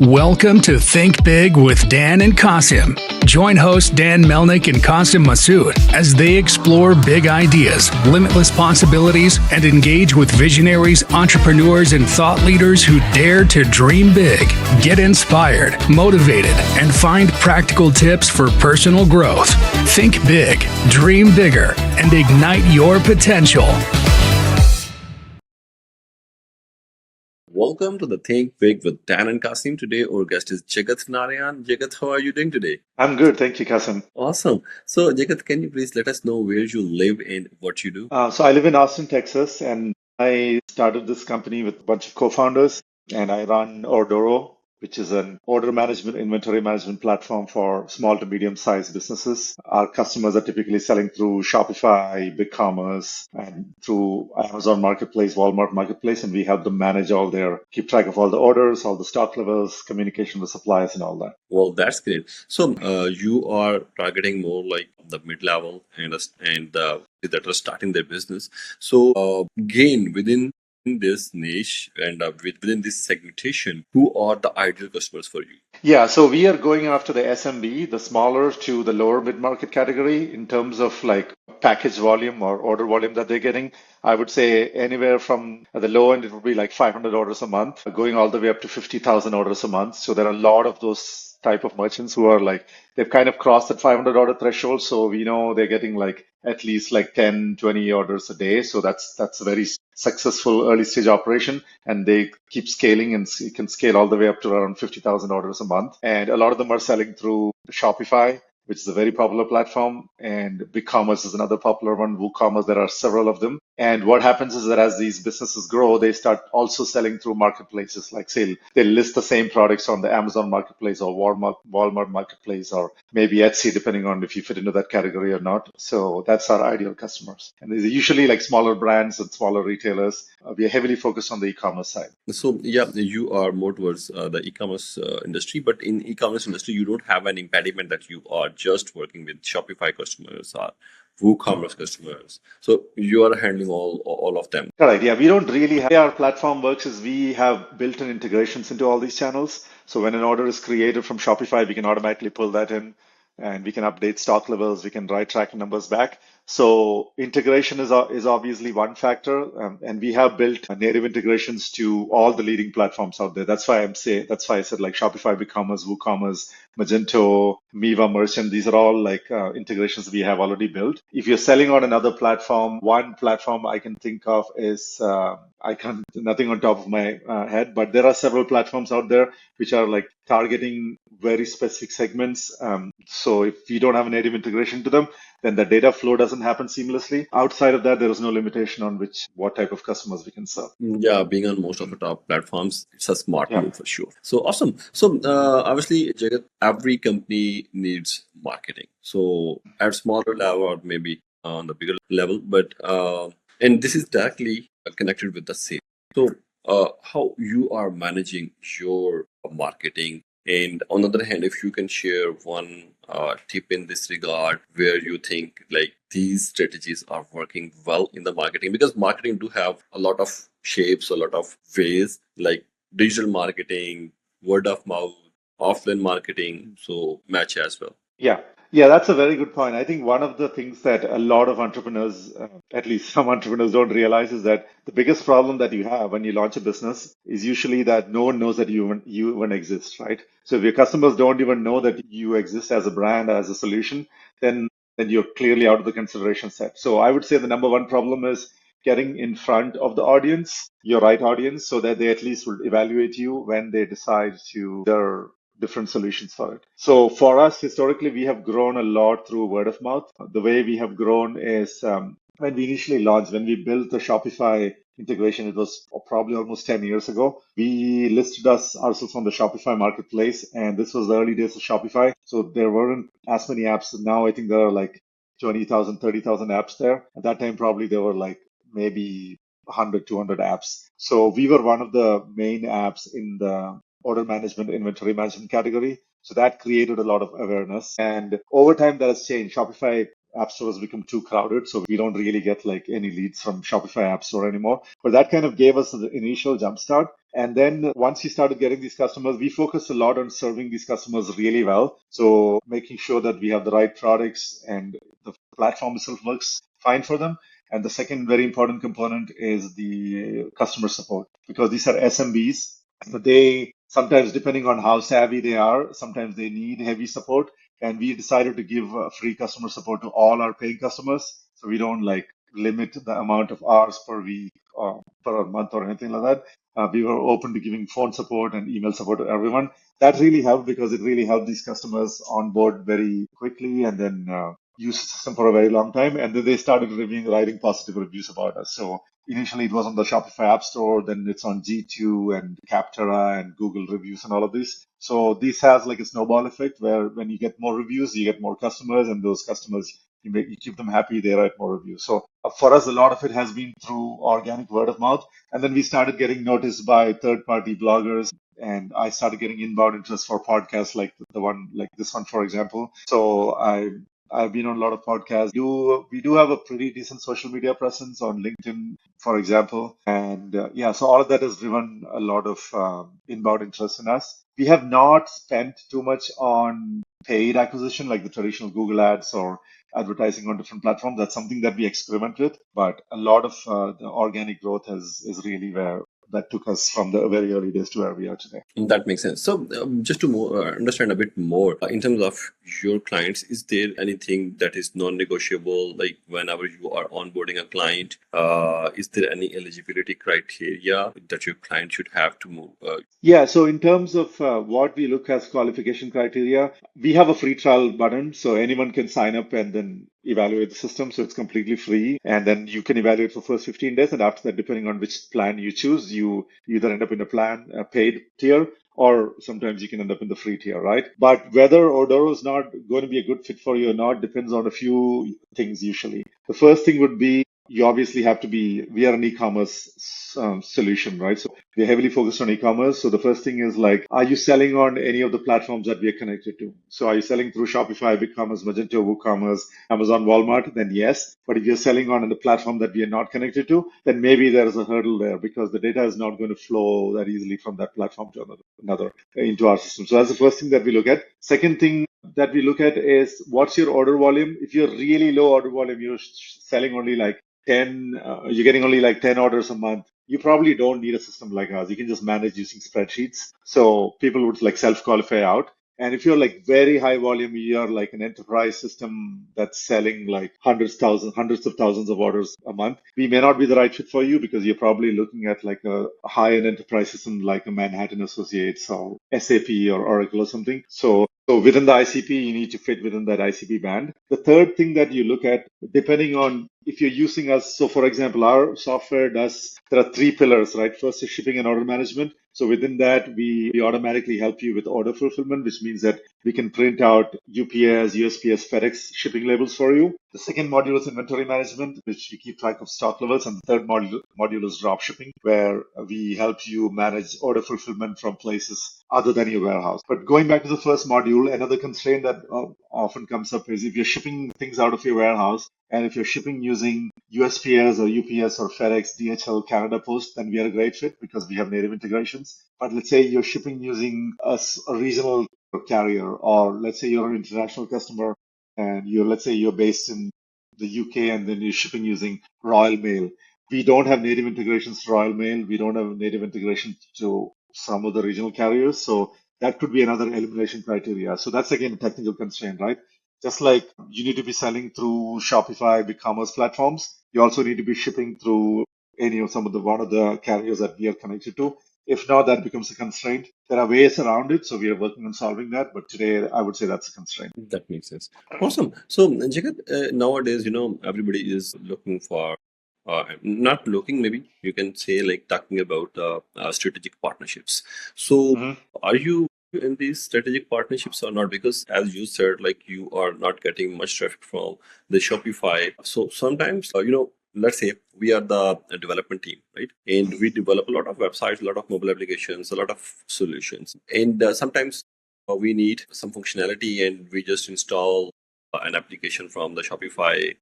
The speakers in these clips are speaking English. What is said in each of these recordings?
Welcome to Think Big with Dan and Qasim. Join hosts Dan Melnick and Qasim Masood as they explore big ideas, limitless possibilities, and engage with visionaries, entrepreneurs, and thought leaders who dare to dream big, get inspired, motivated, and find practical tips for personal growth. Think big, dream bigger, and ignite your potential. Welcome to the Think Big with Dan and Qasim. Today, our guest is Jagath Narayan. Jagath, how are you doing today? I'm good, thank you, Qasim. Awesome. So, Jagath, can you please let us know where you live and what you do? So I live in Austin, Texas, and I started this company with a bunch of co-founders, and I run Ordoro, which is an order management, inventory management platform for small to medium-sized businesses. Our customers are typically selling through Shopify, BigCommerce, and through Amazon Marketplace, Walmart Marketplace, and we help them manage keep track of all the orders, all the stock levels, communication with suppliers, and all that. Well, that's great. So, you are targeting more like the mid-level and that are starting their business. So, again, within this niche and within this segmentation, who are the ideal customers for you? Yeah, so we are going after the SMB, the smaller to the lower mid-market category in terms of like package volume or order volume that they're getting. I would say anywhere from at the low end, it would be like 500 orders a month, going all the way up to 50,000 orders a month. So there are a lot of those type of merchants who are like, they've kind of crossed that 500 order threshold. So we know they're getting like at least like 10, 20 orders a day. So that's a very successful early stage operation, and they keep scaling and can scale all the way up to around 50,000 orders a month. And a lot of them are selling through Shopify, which is a very popular platform, and BigCommerce is another popular one, WooCommerce. There are several of them. And what happens is that as these businesses grow, they start also selling through marketplaces. Like say, they list the same products on the Amazon Marketplace or Walmart Marketplace, or maybe Etsy, depending on if you fit into that category or not. So that's our ideal customers. And these are usually like smaller brands and smaller retailers. We are heavily focused on the e-commerce side. So yeah, you are more towards the e-commerce industry, but in e-commerce industry, you don't have an impediment that you are just working with Shopify customers or WooCommerce customers. So you are handling all of them. Correct. Yeah, we don't really have. The way our platform works is we have built-in integrations into all these channels. So when an order is created from Shopify, we can automatically pull that in, and we can update stock levels. We can write tracking numbers back. So integration is obviously one factor, and we have built native integrations to all the leading platforms out there. That's why I said like Shopify, BigCommerce, WooCommerce, Magento, Miva Merchant. These are all like integrations we have already built. If you're selling on another platform, one platform I can think of is nothing on top of my head, but there are several platforms out there which are like targeting very specific segments. So if you don't have a native integration to them, then the data flow doesn't happen seamlessly. Outside of that, there is no limitation on what type of customers we can serve. Yeah, being on most of the top platforms, it's a smart Yeah. move for sure. So awesome. So obviously, Jagat, every company needs marketing. So at smaller level or maybe on the bigger level, but and this is directly connected with the sales. So how you are managing your marketing, and on the other hand, if you can share one tip in this regard where you think like these strategies are working well in the marketing, because marketing do have a lot of shapes, a lot of ways, like digital marketing, word of mouth, offline marketing, so match as well. Yeah. Yeah, that's a very good point. I think one of the things that a lot of entrepreneurs, at least some entrepreneurs, don't realize is that the biggest problem that you have when you launch a business is usually that no one knows that you even exist, right? So if your customers don't even know that you exist as a brand, as a solution, then you're clearly out of the consideration set. So I would say the number one problem is getting in front of the audience, your right audience, so that they at least will evaluate you when they decide to their different solutions for it. So for us, historically, we have grown a lot through word of mouth. The way we have grown is when we initially launched, when we built the Shopify integration, it was probably almost 10 years ago. We listed ourselves on the Shopify marketplace, and this was the early days of Shopify. So there weren't as many apps. Now I think there are like 20,000, 30,000 apps there. At that time, probably there were like maybe 100, 200 apps. So we were one of the main apps in the order management, inventory management category. So that created a lot of awareness. And over time, that has changed. Shopify App Store has become too crowded, so we don't really get like any leads from Shopify App Store anymore. But that kind of gave us the initial jumpstart. And then once we started getting these customers, we focused a lot on serving these customers really well. So making sure that we have the right products and the platform itself works fine for them. And the second very important component is the customer support, because these are SMBs. So they sometimes, depending on how savvy they are, sometimes they need heavy support. And we decided to give free customer support to all our paying customers. So we don't like limit the amount of hours per week or per month or anything like that. We were open to giving phone support and email support to everyone. That really helped because it really helped these customers onboard very quickly and then use the system for a very long time. And then they started writing positive reviews about us. So initially it was on the Shopify App Store, then it's on G2 and Capterra and Google reviews and all of this. So this has like a snowball effect where when you get more reviews, you get more customers, and those customers, you keep them happy, they write more reviews. So for us, a lot of it has been through organic word of mouth. And then we started getting noticed by third-party bloggers, and I started getting inbound interest for podcasts like the one, like this one, for example. So I've been on a lot of podcasts. We do have a pretty decent social media presence on LinkedIn, for example. And yeah, so all of that has driven a lot of inbound interest in us. We have not spent too much on paid acquisition like the traditional Google ads or advertising on different platforms. That's something that we experiment with. But a lot of the organic growth is really where that took us from the very early days to where we are today. That makes sense. So, just to understand a bit more in terms of your clients, is there anything that is non-negotiable? Like whenever you are onboarding a client, is there any eligibility criteria that your client should have to move? Yeah, so in terms of what we look as qualification criteria, we have a free trial button, so anyone can sign up and then evaluate the system. So it's completely free, and then you can evaluate for first 15 days, and after that, depending on which plan you choose, you either end up in a paid tier, or sometimes you can end up in the free tier, right? But whether Ordoro is not going to be a good fit for you or not depends on a few things usually. The first thing would be you obviously have to be, we are an e-commerce solution, right? So we're heavily focused on e-commerce. So the first thing is like, are you selling on any of the platforms that we are connected to? So are you selling through Shopify, BigCommerce, Magento, WooCommerce, Amazon, Walmart? Then yes. But if you're selling on a platform that we are not connected to, then maybe there is a hurdle there because the data is not going to flow that easily from that platform to another into our system. So that's the first thing that we look at. Second thing that we look at is what's your order volume? If you're really low order volume, you're selling only like 10, you're getting only like 10 orders a month, you probably don't need a system like ours. You can just manage using spreadsheets. So people would like self-qualify out. And if you're like very high volume, you're like an enterprise system that's selling like hundreds of thousands of orders a month, we may not be the right fit for you because you're probably looking at like a high-end enterprise system like a Manhattan Associates or SAP or Oracle or something. So within the ICP, you need to fit within that ICP band. The third thing that you look at, depending on if you're using us, so for example, our software there are three pillars, right? First is shipping and order management. So within that, we automatically help you with order fulfillment, which means that we can print out UPS, USPS, FedEx shipping labels for you. The second module is inventory management, which we keep track of stock levels. And the third module is drop shipping, where we help you manage order fulfillment from places other than your warehouse. But going back to the first module, another constraint that often comes up is if you're shipping things out of your warehouse, and if you're shipping using USPS or UPS or FedEx, DHL, Canada Post, then we are a great fit because we have native integrations. But let's say you're shipping using a regional carrier, or let's say you're an international customer and let's say you're based in the UK and then you're shipping using Royal Mail. We don't have native integrations to Royal Mail. We don't have native integration to some of the regional carriers. So that could be another elimination criteria. So that's again a technical constraint, right? Just like you need to be selling through Shopify, BigCommerce platforms, you also need to be shipping through any of one of the carriers that we are connected to. If not, that becomes a constraint. There are ways around it, so we are working on solving that. But today, I would say that's a constraint. That makes sense. Awesome. So, Jagat, nowadays, everybody is looking for, not looking, maybe you can say, like talking about strategic partnerships. So, are you in these strategic partnerships or not? Because as you said, like you are not getting much traffic from the Shopify. So sometimes, let's say we are the development team, right? And we develop a lot of websites, a lot of mobile applications, a lot of solutions. And sometimes we need some functionality and we just install an application from the Shopify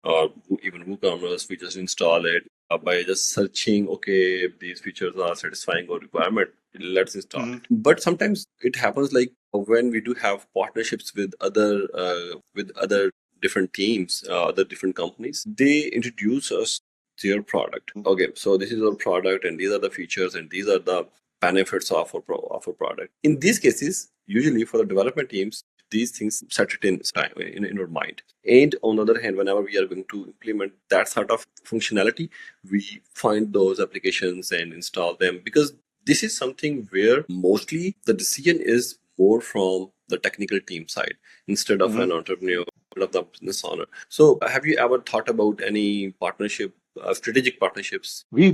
or even WooCommerce, we just install it by just searching, okay, if these features are satisfying our requirement, let's install it. But sometimes it happens like when we do have partnerships with other different teams, other different companies, they introduce us their product. Okay, so this is our product, and these are the features, and these are the benefits of of our product. In these cases, usually for the development teams, these things set it in time in our mind. And on the other hand, whenever we are going to implement that sort of functionality, we find those applications and install them, because this is something where mostly the decision is more from the technical team side instead of an entrepreneur, of the business owner. So, have you ever thought about any partnership, strategic partnerships? We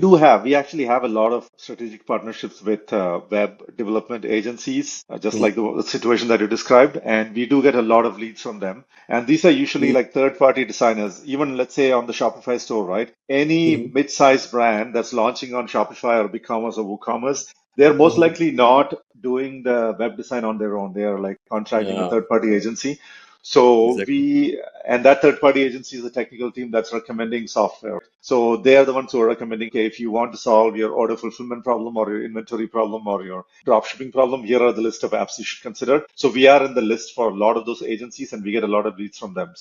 actually have a lot of strategic partnerships with web development agencies, just like the situation that you described. And we do get a lot of leads from them. And these are usually like third-party designers, even let's say on the Shopify store, right? Any mid-sized brand that's launching on Shopify or BigCommerce or WooCommerce, they're most likely not doing the web design on their own. They are like contracting a Yeah, third-party agency. So exactly. and that third party agency is a technical team that's recommending software. So they are the ones who are recommending, okay, if you want to solve your order fulfillment problem or your inventory problem or your drop shipping problem, here are the list of apps you should consider. So we are in the list for a lot of those agencies, and we get a lot of leads from them.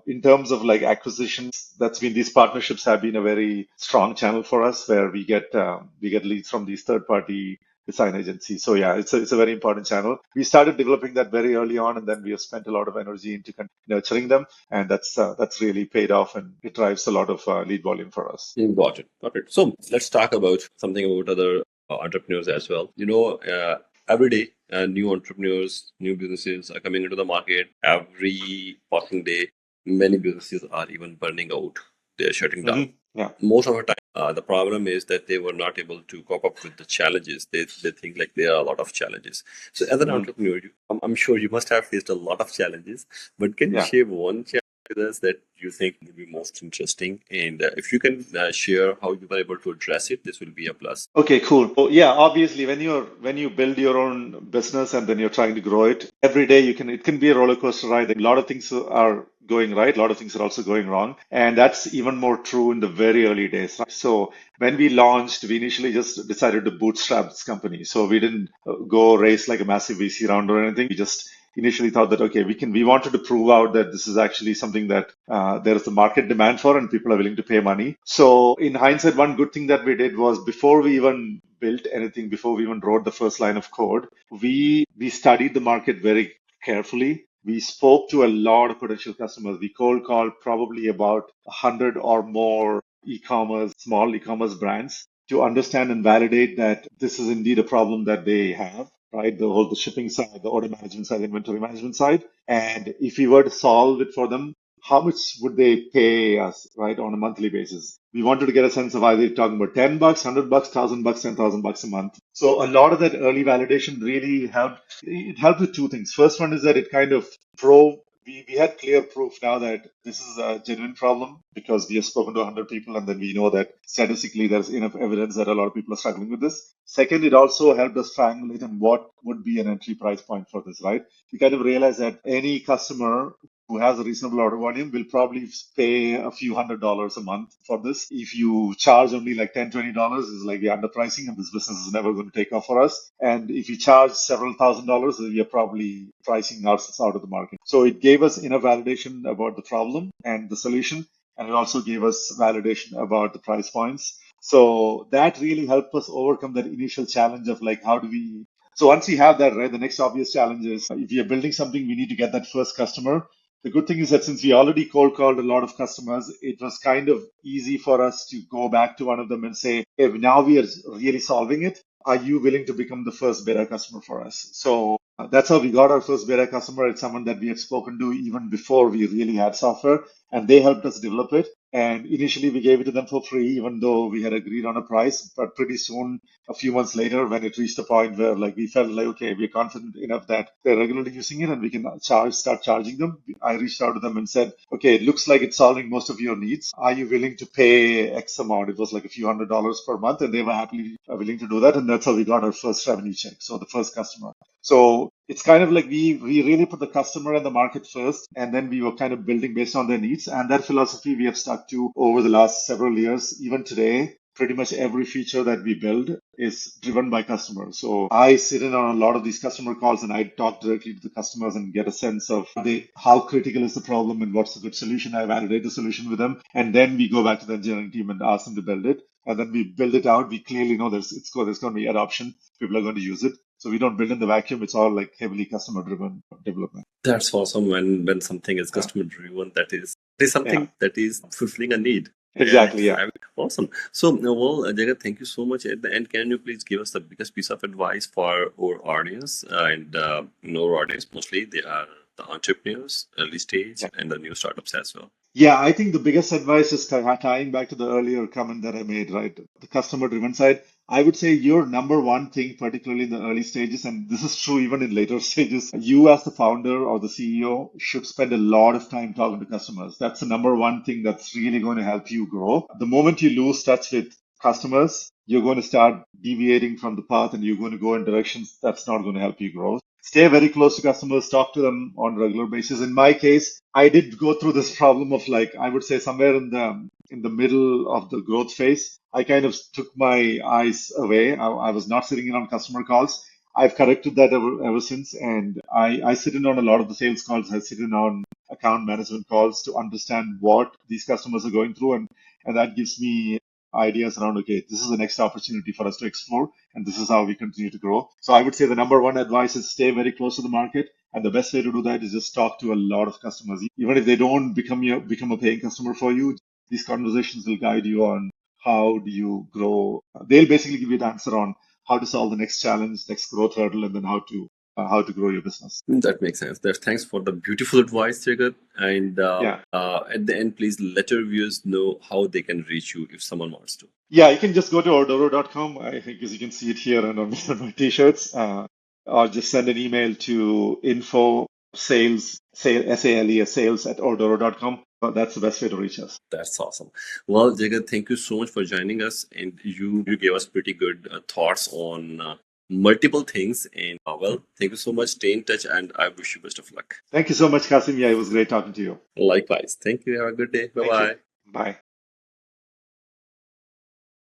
In terms of like acquisitions, these partnerships have been a very strong channel for us, where we get leads from these third party design agency. So yeah, it's a very important channel. We started developing that very early on, and then we have spent a lot of energy into nurturing them, and that's really paid off, and it drives a lot of lead volume for us. Got it. Got it. So let's talk about something about other entrepreneurs as well. Every day, new entrepreneurs, new businesses are coming into the market. Every passing day, many businesses are even burning out. They're shutting down. Yeah. Most of the time, the problem is that they were not able to cope up with the challenges. They think like there are a lot of challenges. So as an entrepreneur, I'm sure you must have faced a lot of challenges, but can you Yeah. share one challenge with us that you think would be most interesting? And if you can share how you were able to address it, this will be a plus. Okay, cool. So yeah, obviously when you build your own business and then you're trying to grow it, every day it can be a roller coaster ride. A lot of things are going right, a lot of things are also going wrong. And that's even more true in the very early days. So when we launched, we initially just decided to bootstrap this company. So we didn't go raise like a massive VC round or anything. We just initially thought that, okay, we wanted to prove out that this is actually something that there is a market demand for and people are willing to pay money. So in hindsight, one good thing that we did was, before we even built anything, before we even wrote the first line of code, we studied the market very carefully. We spoke to a lot of potential customers. We cold called probably about 100 or more small e-commerce brands, to understand and validate that this is indeed a problem that they have, right? The shipping side, the order management side, the inventory management side. And if we were to solve it for them, how much would they pay us, right, on a monthly basis? We wanted to get a sense of, are they talking about $10, $100, $1,000, $10,000 a month? So a lot of that early validation really helped. It helped with two things. First one is that it kind of drove. We had clear proof now that this is a genuine problem, because we have spoken to 100 people, and then we know that statistically there's enough evidence that a lot of people are struggling with this. Second, it also helped us triangulate on what would be an entry price point for this, right? We kind of realized that any customer who has a reasonable order volume will probably pay a few $100s a month for this. If you charge only like $10, $20, it's like you're underpricing, and this business is never going to take off for us. And if you charge several $1,000s, we are probably pricing ourselves out of the market. So it gave us enough validation about the problem and the solution, and it also gave us validation about the price points. So that really helped us overcome that initial challenge of like, how do we. So once we have that, right, the next obvious challenge is, if we are building something, we need to get that first customer. The good thing is that since we already cold called a lot of customers, it was kind of easy for us to go back to one of them and say, hey, now we are really solving it. Are you willing to become the first beta customer for us? So that's how we got our first beta customer. It's someone that we had spoken to even before we really had software, and they helped us develop it. And initially we gave it to them for free, even though we had agreed on a price. But pretty soon, a few months later, when it reached a point where like we felt like, okay, we're confident enough that they're regularly using it and we can start charging them, I reached out to them and said, okay, it looks like it's solving most of your needs. Are you willing to pay X amount? It was like a few $100s per month, and they were happily willing to do that. And that's how we got our first revenue check. So the first customer. So it's kind of like we really put the customer and the market first, and then we were kind of building based on their needs. And that philosophy we have stuck to over the last several years. Even today, pretty much every feature that we build is driven by customers. So I sit in on a lot of these customer calls and I talk directly to the customers and get a sense of how critical is the problem and what's the good solution. I validate the solution with them. And then we go back to the engineering team and ask them to build it. And then we build it out. We clearly know there's going to be adoption. People are going to use it. So we don't build in the vacuum. It's all like heavily customer driven development. That's awesome when something is customer driven. That is something that is fulfilling a need. Exactly. Yeah. Awesome. So, Jagat, thank you so much. At the end, can you please give us the biggest piece of advice for our audience? And our audience mostly they are the entrepreneurs, early stage, and the new startups as well. Yeah, I think the biggest advice is tying back to the earlier comment that I made, right? The customer driven side. I would say your number one thing, particularly in the early stages, and this is true even in later stages, you as the founder or the CEO should spend a lot of time talking to customers. That's the number one thing that's really going to help you grow. The moment you lose touch with customers, you're going to start deviating from the path and you're going to go in directions that's not going to help you grow. Stay very close to customers, talk to them on a regular basis. In my case, I did go through this problem of like, I would say somewhere in the middle of the growth phase, I kind of took my eyes away. I was not sitting in on customer calls. I've corrected that ever since. And I sit in on a lot of the sales calls. I sit in on account management calls to understand what these customers are going through. And that gives me ideas around, okay, this is the next opportunity for us to explore, and this is how we continue to grow. So I would say the number one advice is stay very close to the market. And the best way to do that is just talk to a lot of customers. Even if they don't become a paying customer for you, these conversations will guide you on how do you grow. They'll basically give you the answer on how to solve the next challenge, next growth hurdle, and then how to grow your business. That makes sense. Thanks for the beautiful advice, Jagat. And at the end, please let your viewers know how they can reach you if someone wants to. Yeah, you can just go to ordoro.com. I think as you can see it here and on my t-shirts, or just send an email to sales at ordoro.com. That's the best way to reach us. That's awesome. Well, Jagat, thank you so much for joining us. And you gave us pretty good thoughts on multiple things. And thank you so much. Stay in touch and I wish you best of luck. Thank you so much, Qasim. Yeah, it was great talking to you. Likewise. Thank you. Have a good day. Bye-bye. Bye.